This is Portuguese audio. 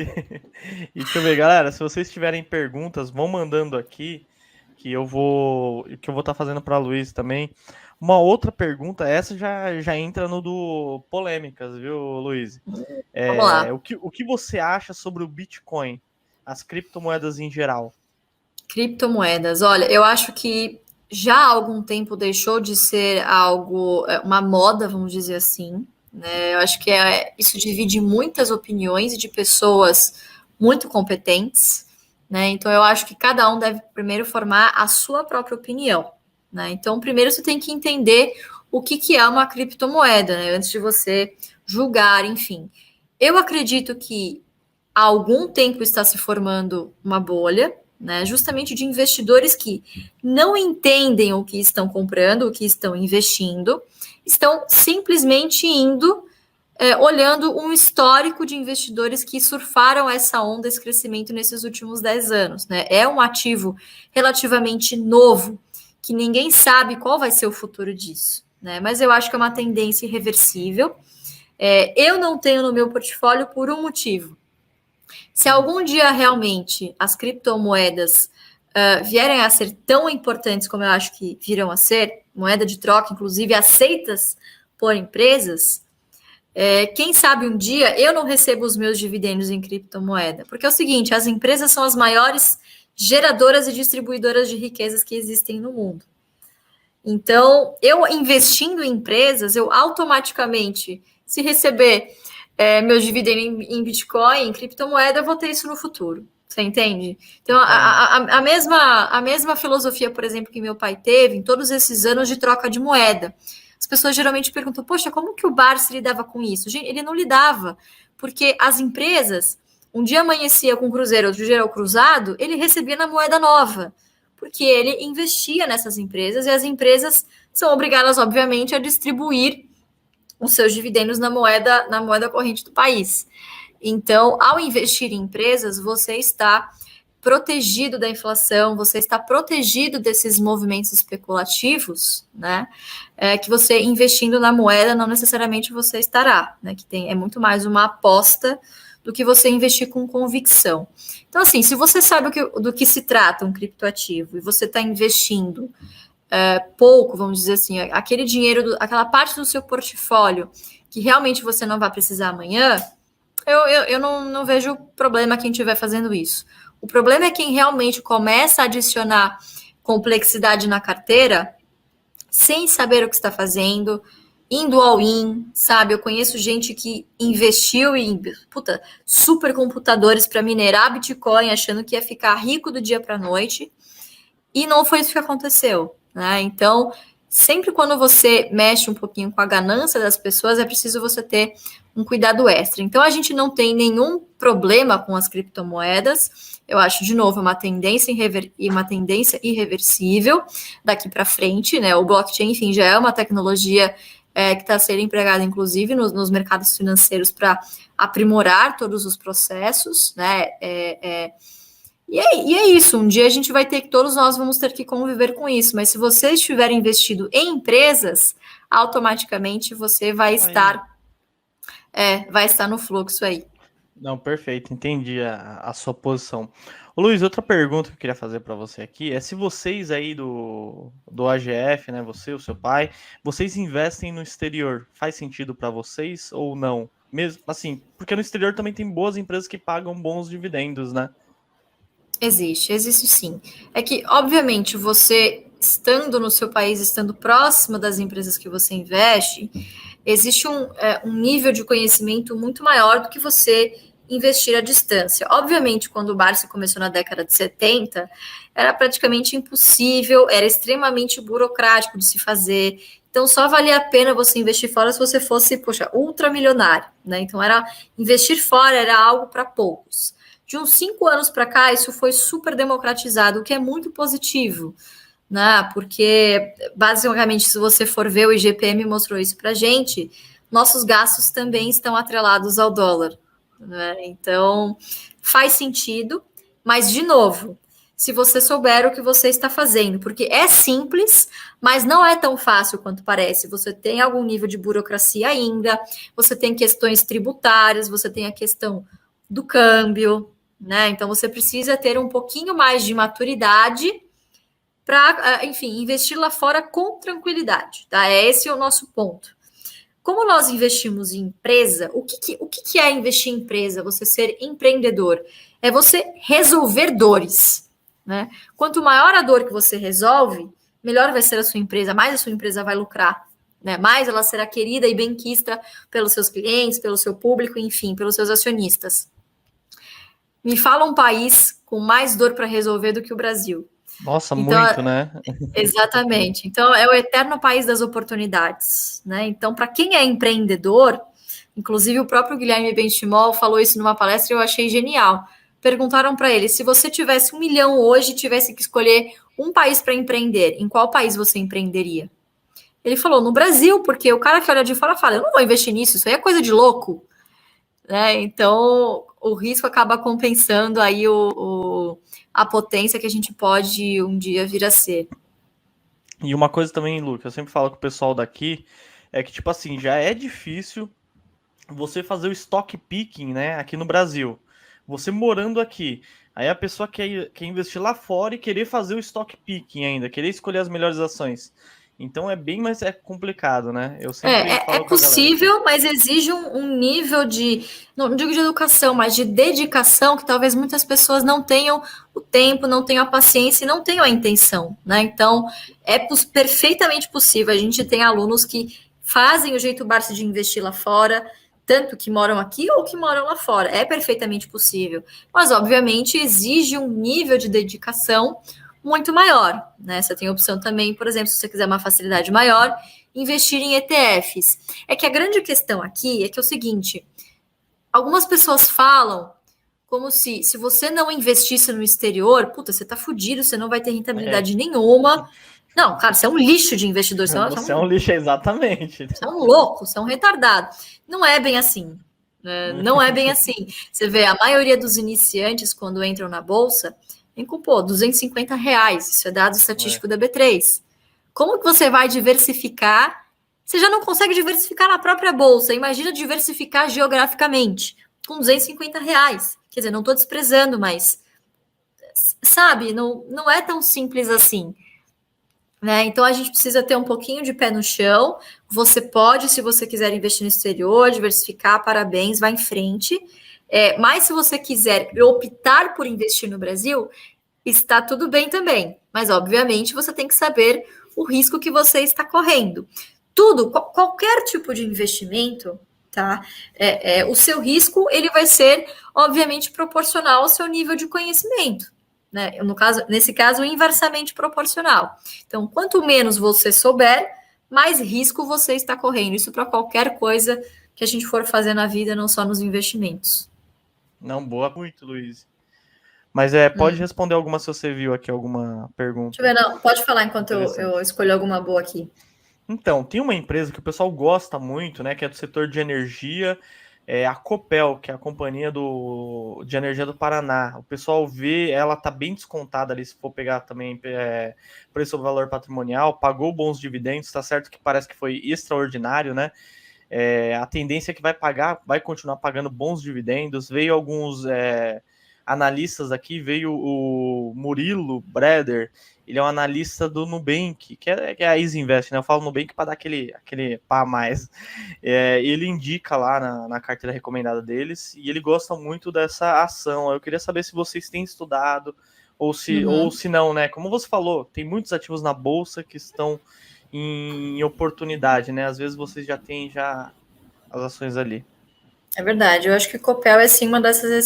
E deixa eu ver, galera, se vocês tiverem perguntas, vão mandando aqui, que eu vou estar fazendo para a Luiz também. Uma outra pergunta, essa já entra no do polêmicas, viu, Luiz? Vamos lá. O que você acha sobre o Bitcoin, as criptomoedas em geral? Criptomoedas. Olha, eu acho que já há algum tempo deixou de ser algo, uma moda, vamos dizer assim, né? Eu acho que isso divide muitas opiniões de pessoas muito competentes, né? Então eu acho que cada um deve primeiro formar a sua própria opinião, né? Então primeiro você tem que entender o que é uma criptomoeda, né? Antes de você julgar, enfim. Eu acredito que há algum tempo está se formando uma bolha, né, justamente de investidores que não entendem o que estão comprando, o que estão investindo, estão simplesmente indo, olhando um histórico de investidores que surfaram essa onda, esse crescimento nesses últimos 10 anos. Né? É um ativo relativamente novo, que ninguém sabe qual vai ser o futuro disso. Né? Mas eu acho que é uma tendência irreversível. Eu não tenho no meu portfólio por um motivo. Se algum dia realmente as criptomoedas vierem a ser tão importantes como eu acho que virão a ser, moeda de troca, inclusive aceitas por empresas, quem sabe um dia eu não recebo os meus dividendos em criptomoeda. Porque é o seguinte, as empresas são as maiores geradoras e distribuidoras de riquezas que existem no mundo. Então, eu investindo em empresas, eu automaticamente, se receber meus dividendos em Bitcoin, em criptomoeda, eu vou ter isso no futuro. Você entende? Então, a mesma filosofia, por exemplo, que meu pai teve em todos esses anos de troca de moeda. As pessoas geralmente perguntam, poxa, como que o Barsi lidava com isso? Gente, ele não lidava, porque as empresas, um dia amanhecia com cruzeiro, outro dia era o cruzado, ele recebia na moeda nova, porque ele investia nessas empresas e as empresas são obrigadas, obviamente, a distribuir os seus dividendos na moeda corrente do país. Então, ao investir em empresas, você está protegido da inflação, você está protegido desses movimentos especulativos, né? Que você investindo na moeda não necessariamente você estará, né? É muito mais uma aposta do que você investir com convicção. Então, assim, se você sabe do que se trata um criptoativo e você está investindo pouco, vamos dizer assim, aquele dinheiro, aquela parte do seu portfólio que realmente você não vai precisar amanhã, eu não vejo problema quem estiver fazendo isso. O problema é quem realmente começa a adicionar complexidade na carteira sem saber o que está fazendo, indo all in, sabe? Eu conheço gente que investiu em supercomputadores para minerar Bitcoin, achando que ia ficar rico do dia para a noite, e não foi isso que aconteceu. Né? Então, sempre quando você mexe um pouquinho com a ganância das pessoas, é preciso você ter um cuidado extra. Então, a gente não tem nenhum problema com as criptomoedas. Eu acho, de novo, uma tendência irreversível daqui para frente. Né? O blockchain, enfim, já é uma tecnologia que está sendo empregada, inclusive, nos mercados financeiros para aprimorar todos os processos, né? E é isso, um dia a gente vai ter que, todos nós vamos ter que conviver com isso, mas se você estiver investido em empresas, automaticamente você vai estar no fluxo aí. Não, perfeito, entendi a sua posição. Ô, Luiz, outra pergunta que eu queria fazer para você aqui é se vocês aí do AGF, né, você, o seu pai, vocês investem no exterior, faz sentido para vocês ou não? Mesmo assim, porque no exterior também tem boas empresas que pagam bons dividendos, né? Existe sim. É que, obviamente, você estando no seu país, estando próximo das empresas que você investe, existe um nível de conhecimento muito maior do que você investir à distância. Obviamente, quando o Barça começou na década de 70, era praticamente impossível, era extremamente burocrático de se fazer. Então, só valia a pena você investir fora se você fosse, ultramilionário, né? Então, investir fora era algo para poucos. De uns 5 anos para cá, isso foi super democratizado, o que é muito positivo, né? Porque, basicamente, se você for ver, o IGPM mostrou isso para a gente, nossos gastos também estão atrelados ao dólar. Né? Então, faz sentido, mas, de novo, se você souber o que você está fazendo, porque é simples, mas não é tão fácil quanto parece. Você tem algum nível de burocracia ainda, você tem questões tributárias, você tem a questão do câmbio, né? Então você precisa ter um pouquinho mais de maturidade para, enfim, investir lá fora com tranquilidade, tá? Esse é o nosso ponto. Como nós investimos em empresa, o que é investir em empresa? Você ser empreendedor? É você resolver dores, né? Quanto maior a dor que você resolve, melhor vai ser a sua empresa, mais a sua empresa vai lucrar, né? Mais ela será querida e bem-quista pelos seus clientes, pelo seu público, enfim, pelos seus acionistas. Me fala um país com mais dor para resolver do que o Brasil. Nossa, Então, muito, né? exatamente. Então, é o eterno país das oportunidades, né? Então, para quem é empreendedor, inclusive o próprio Guilherme Benchimol falou isso numa palestra e eu achei genial. Perguntaram para ele, se você tivesse 1 milhão hoje e tivesse que escolher um país para empreender, em qual país você empreenderia? Ele falou, no Brasil, porque o cara que olha de fora fala, eu não vou investir nisso, isso aí é coisa de louco, né? Então, o risco acaba compensando aí a potência que a gente pode um dia vir a ser. E uma coisa também, Lu, que eu sempre falo com o pessoal daqui, é que, tipo assim, já é difícil você fazer o stock picking, né, aqui no Brasil. Você morando aqui. Aí a pessoa quer investir lá fora e querer fazer o stock picking ainda, querer escolher as melhores ações. Então é bem mais complicado, né? Eu sempre É falo com a galera. possível, mas exige um nível de, não digo de educação, mas de dedicação que talvez muitas pessoas não tenham o tempo, não tenham a paciência e não tenham a intenção, né? Então, é perfeitamente possível. A gente tem alunos que fazem o jeito Barsi de investir lá fora, tanto que moram aqui ou que moram lá fora. É perfeitamente possível. Mas, obviamente, exige um nível de dedicação muito maior, né? Você tem a opção também, por exemplo, se você quiser uma facilidade maior, investir em ETFs. É que a grande questão aqui é que é o seguinte, algumas pessoas falam como se você não investisse no exterior, puta, você tá fudido, você não vai ter rentabilidade nenhuma. Não, cara, você é um lixo de investidor, Você é um lixo, exatamente. você é um louco, você é um retardado. Não é bem assim. Né? Não é bem assim. Você vê, a maioria dos iniciantes, quando entram na Bolsa, vem com, pô, R$ 250. Isso é dado estatístico da B3. Como que você vai diversificar? Você já não consegue diversificar na própria Bolsa. Imagina diversificar geograficamente com R$ 250. Quer dizer, não estou desprezando, mas sabe, não é tão simples assim. Né? Então a gente precisa ter um pouquinho de pé no chão. Você pode, se você quiser investir no exterior, diversificar, parabéns, vá em frente. Mas se você quiser optar por investir no Brasil, está tudo bem também. Mas obviamente você tem que saber o risco que você está correndo. Tudo, qualquer tipo de investimento, tá? O seu risco ele vai ser obviamente proporcional ao seu nível de conhecimento. Né? Nesse caso, inversamente proporcional. Então, quanto menos você souber, mais risco você está correndo. Isso para qualquer coisa que a gente for fazer na vida, não só nos investimentos. Não, boa muito, Luiz. Mas pode responder alguma se você viu aqui alguma pergunta. Deixa eu ver, não, pode falar enquanto eu escolho alguma boa aqui. Então, tem uma empresa que o pessoal gosta muito, né, que é do setor de energia, a Copel, que é a companhia de energia do Paraná. O pessoal vê, ela tá bem descontada ali, se for pegar também preço sobre valor patrimonial, pagou bons dividendos, tá certo que parece que foi extraordinário, né? A tendência é que vai continuar pagando bons dividendos. Veio alguns analistas aqui, veio o Murilo Breder, ele é um analista do Nubank, que é a Easy Invest, né? Eu falo Nubank para dar aquele pá a mais. Ele indica lá na carteira recomendada deles e ele gosta muito dessa ação. Eu queria saber se vocês têm estudado ou se não, né? Como você falou, tem muitos ativos na bolsa que estão em oportunidade, né? Às vezes vocês já têm as ações ali. É verdade, eu acho que Copel é sim uma dessas